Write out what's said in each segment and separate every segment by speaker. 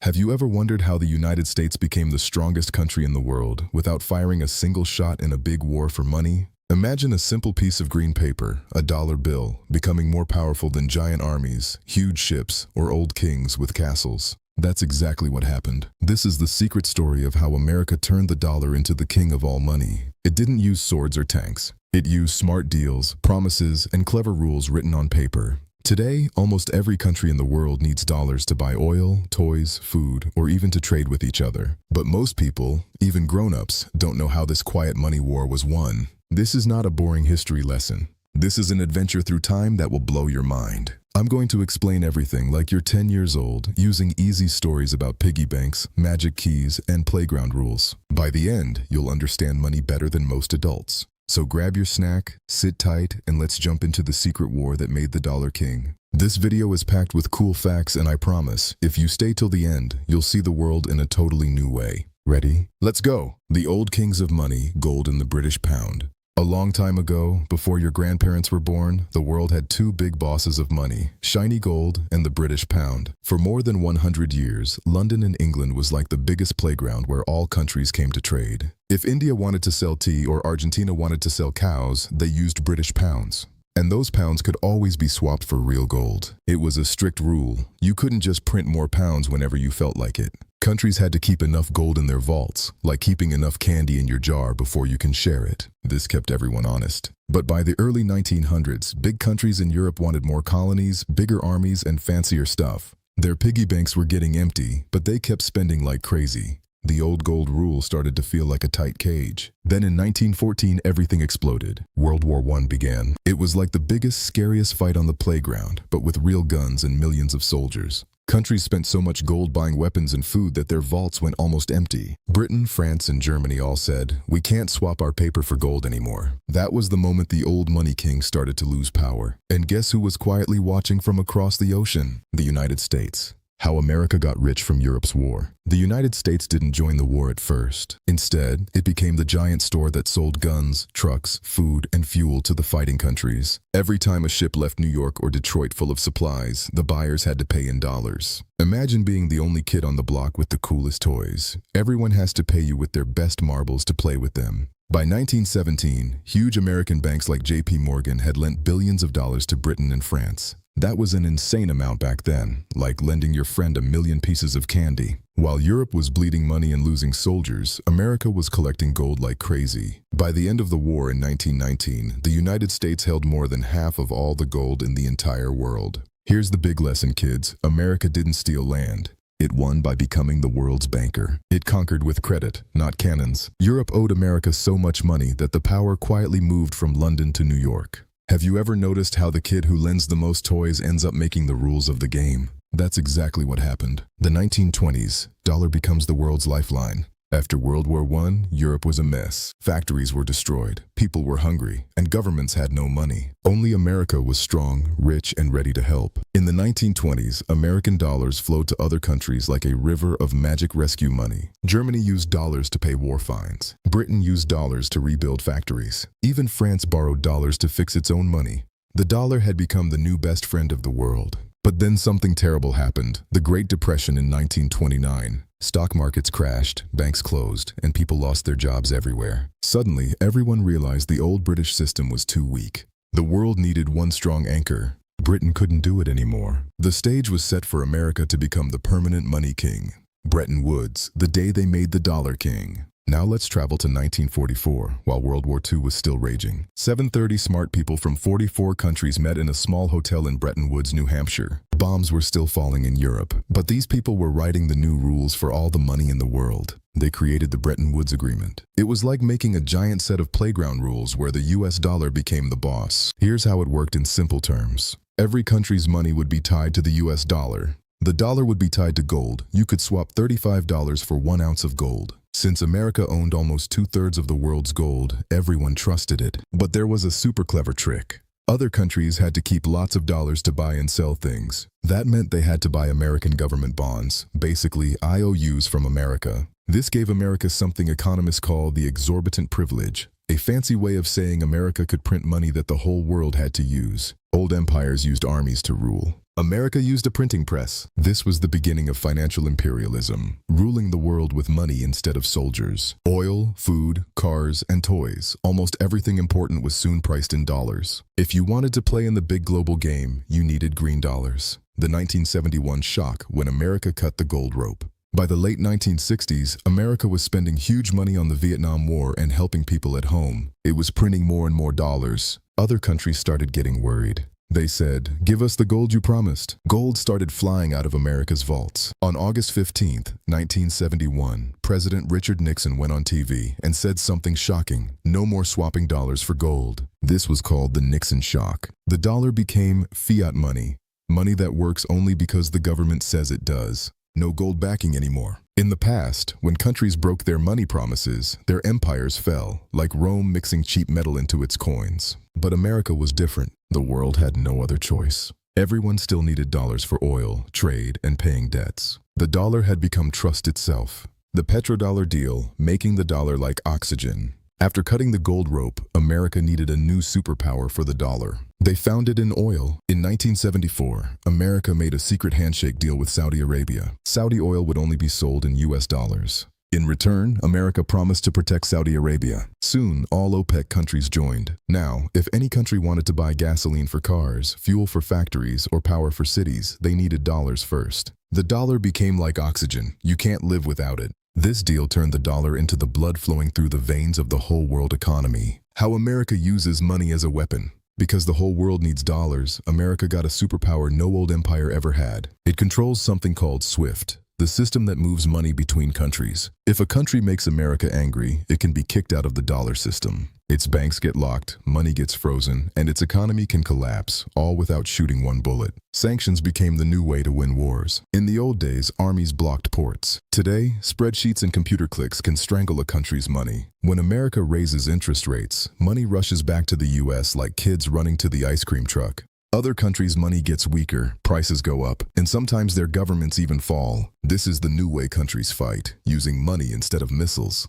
Speaker 1: Have you ever wondered how the United States became the strongest country in the world without firing a single shot in a big war for money? Imagine a simple piece of green paper, a dollar bill, becoming more powerful than giant armies, huge ships, or old kings with castles. That's exactly what happened. This is the secret story of how America turned the dollar into the king of all money. It didn't use swords or tanks. It used smart deals, promises, and clever rules written on paper. Today, almost every country in the world needs dollars to buy oil, toys, food, or even to trade with each other. But most people, even grown-ups, don't know how this quiet money war was won. This is not a boring history lesson. This is an adventure through time that will blow your mind. I'm going to explain everything like you're 10 years old, using easy stories about piggy banks, magic keys, and playground rules. By the end, you'll understand money better than most adults. So grab your snack, sit tight, and let's jump into the secret war that made the dollar king. This video is packed with cool facts, and I promise, if you stay till the end, you'll see the world in a totally new way. Ready? Let's go! The old kings of money, gold and the British pound. A long time ago, before your grandparents were born, the world had two big bosses of money, shiny gold and the British pound. For more than 100 years, London and England was like the biggest playground where all countries came to trade. If India wanted to sell tea or Argentina wanted to sell cows, they used British pounds. And those pounds could always be swapped for real gold. It was a strict rule. You couldn't just print more pounds whenever you felt like it. Countries had to keep enough gold in their vaults, like keeping enough candy in your jar before you can share it. This kept everyone honest. But by the early 1900s, big countries in Europe wanted more colonies, bigger armies, and fancier stuff. Their piggy banks were getting empty, but they kept spending like crazy. The old gold rule started to feel like a tight cage. Then in 1914, everything exploded. World War I began. It was like the biggest, scariest fight on the playground, but with real guns and millions of soldiers. Countries spent so much gold buying weapons and food that their vaults went almost empty. Britain, France, and Germany all said, "We can't swap our paper for gold anymore." That was the moment the old money king started to lose power. And guess who was quietly watching from across the ocean? The United States. How America got rich from Europe's war. The United States didn't join the war at first. Instead, it became the giant store that sold guns, trucks, food, and fuel to the fighting countries. Every time a ship left New York or Detroit full of supplies, the buyers had to pay in dollars. Imagine being the only kid on the block with the coolest toys. Everyone has to pay you with their best marbles to play with them. By 1917, huge American banks like JP Morgan had lent billions of dollars to Britain and France. That was an insane amount back then, like lending your friend 1,000,000 pieces of candy. While Europe was bleeding money and losing soldiers, America was collecting gold like crazy. By the end of the war in 1919, the United States held more than half of all the gold in the entire world. Here's the big lesson, kids. America didn't steal land. It won by becoming the world's banker. It conquered with credit, not cannons. Europe owed America so much money that the power quietly moved from London to New York. Have you ever noticed how the kid who lends the most toys ends up making the rules of the game? That's exactly what happened. The 1920s, dollar becomes the world's lifeline. After World War I, Europe was a mess. Factories were destroyed, people were hungry, and governments had no money. Only America was strong, rich, and ready to help. In the 1920s, American dollars flowed to other countries like a river of magic rescue money. Germany used dollars to pay war fines. Britain used dollars to rebuild factories. Even France borrowed dollars to fix its own money. The dollar had become the new best friend of the world. But then something terrible happened. The Great Depression in 1929. Stock markets crashed, banks closed, and people lost their jobs everywhere. Suddenly, everyone realized the old British system was too weak. The world needed one strong anchor. Britain couldn't do it anymore. The stage was set for America to become the permanent money king. Bretton Woods, the day they made the dollar king. Now let's travel to 1944, while World War II was still raging. 730 smart people from 44 countries met in a small hotel in Bretton Woods, New Hampshire. Bombs were still falling in Europe, but these people were writing the new rules for all the money in the world. They created the Bretton Woods Agreement. It was like making a giant set of playground rules where the US dollar became the boss. Here's how it worked in simple terms. Every country's money would be tied to the US dollar. The dollar would be tied to gold. You could swap $35 for 1 ounce of gold. Since America owned almost 2/3 of the world's gold, everyone trusted it. But there was a super clever trick. Other countries had to keep lots of dollars to buy and sell things. That meant they had to buy American government bonds, basically IOUs from America. This gave America something economists call the exorbitant privilege, a fancy way of saying America could print money that the whole world had to use. Old empires used armies to rule. America used a printing press. This was the beginning of financial imperialism, ruling the world with money instead of soldiers. Oil, food, cars, and toys. Almost everything important was soon priced in dollars. If you wanted to play in the big global game, you needed green dollars. The 1971 shock when America cut the gold rope. By the late 1960s, America was spending huge money on the Vietnam War and helping people at home. It was printing more and more dollars. Other countries started getting worried. They said, "Give us the gold you promised." Gold started flying out of America's vaults. On August 15, 1971, President Richard Nixon went on TV and said something shocking: no more swapping dollars for gold. This was called the Nixon Shock. The dollar became fiat money, money that works only because the government says it does. No gold backing anymore. In the past, when countries broke their money promises, their empires fell, like Rome mixing cheap metal into its coins. But America was different. The world had no other choice. Everyone still needed dollars for oil, trade, and paying debts. The dollar had become trust itself. The petrodollar deal, making the dollar like oxygen. After cutting the gold rope, America needed a new superpower for the dollar. They found it in oil. In 1974, America made a secret handshake deal with Saudi Arabia. Saudi oil would only be sold in US dollars. In return, America promised to protect Saudi Arabia. Soon, all OPEC countries joined. Now, if any country wanted to buy gasoline for cars, fuel for factories, or power for cities, they needed dollars first. The dollar became like oxygen. You can't live without it. This deal turned the dollar into the blood flowing through the veins of the whole world economy. How America uses money as a weapon. Because the whole world needs dollars, America got a superpower no old empire ever had. It controls something called SWIFT, the system that moves money between countries. If a country makes America angry, it can be kicked out of the dollar system. Its banks get locked, money gets frozen, and its economy can collapse, all without shooting one bullet. Sanctions became the new way to win wars. In the old days, armies blocked ports. Today, spreadsheets and computer clicks can strangle a country's money. When America raises interest rates, money rushes back to the US like kids running to the ice cream truck. Other countries' money gets weaker, prices go up, and sometimes their governments even fall. This is the new way countries fight, using money instead of missiles.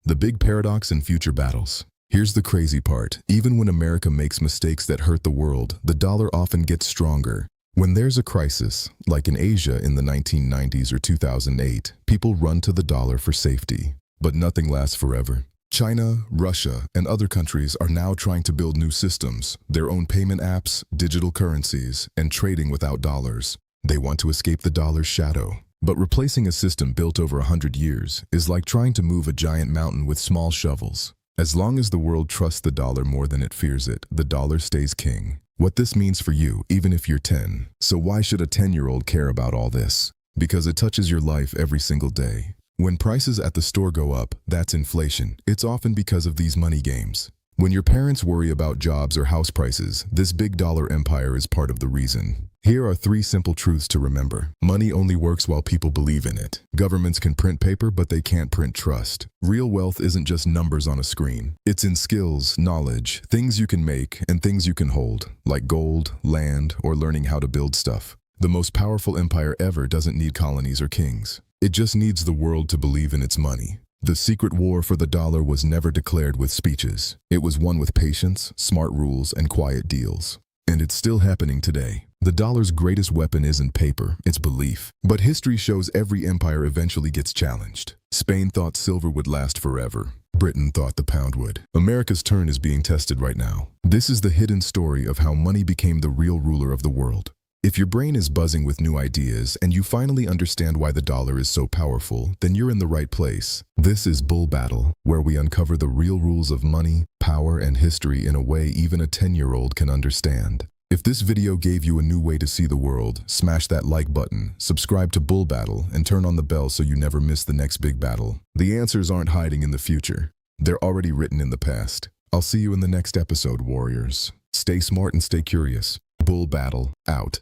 Speaker 1: The big paradox in future battles. Here's the crazy part. Even when America makes mistakes that hurt the world, the dollar often gets stronger. When there's a crisis, like in Asia in the 1990s or 2008, people run to the dollar for safety. But nothing lasts forever. China, Russia, and other countries are now trying to build new systems, their own payment apps, digital currencies, and trading without dollars. They want to escape the dollar's shadow. But replacing a system built over 100 years is like trying to move a giant mountain with small shovels. As long as the world trusts the dollar more than it fears it, the dollar stays king. What this means for you, even if you're 10. So why should a 10-year-old care about all this? Because it touches your life every single day. When prices at the store go up, that's inflation. It's often because of these money games. When your parents worry about jobs or house prices, this big dollar empire is part of the reason. Here are 3 simple truths to remember. Money only works while people believe in it. Governments can print paper, but they can't print trust. Real wealth isn't just numbers on a screen. It's in skills, knowledge, things you can make, and things you can hold, like gold, land, or learning how to build stuff. The most powerful empire ever doesn't need colonies or kings. It just needs the world to believe in its money. The secret war for the dollar was never declared with speeches. It was won with patience, smart rules, and quiet deals. And it's still happening today. The dollar's greatest weapon isn't paper, it's belief. But history shows every empire eventually gets challenged. Spain thought silver would last forever. Britain thought the pound would. America's turn is being tested right now. This is the hidden story of how money became the real ruler of the world. If your brain is buzzing with new ideas and you finally understand why the dollar is so powerful, then you're in the right place. This is Bull Battle, where we uncover the real rules of money, power, and history in a way even a 10-year-old can understand. If this video gave you a new way to see the world, smash that like button, subscribe to Bull Battle, and turn on the bell so you never miss the next big battle. The answers aren't hiding in the future. They're already written in the past. I'll see you in the next episode, warriors. Stay smart and stay curious. Bull Battle, out.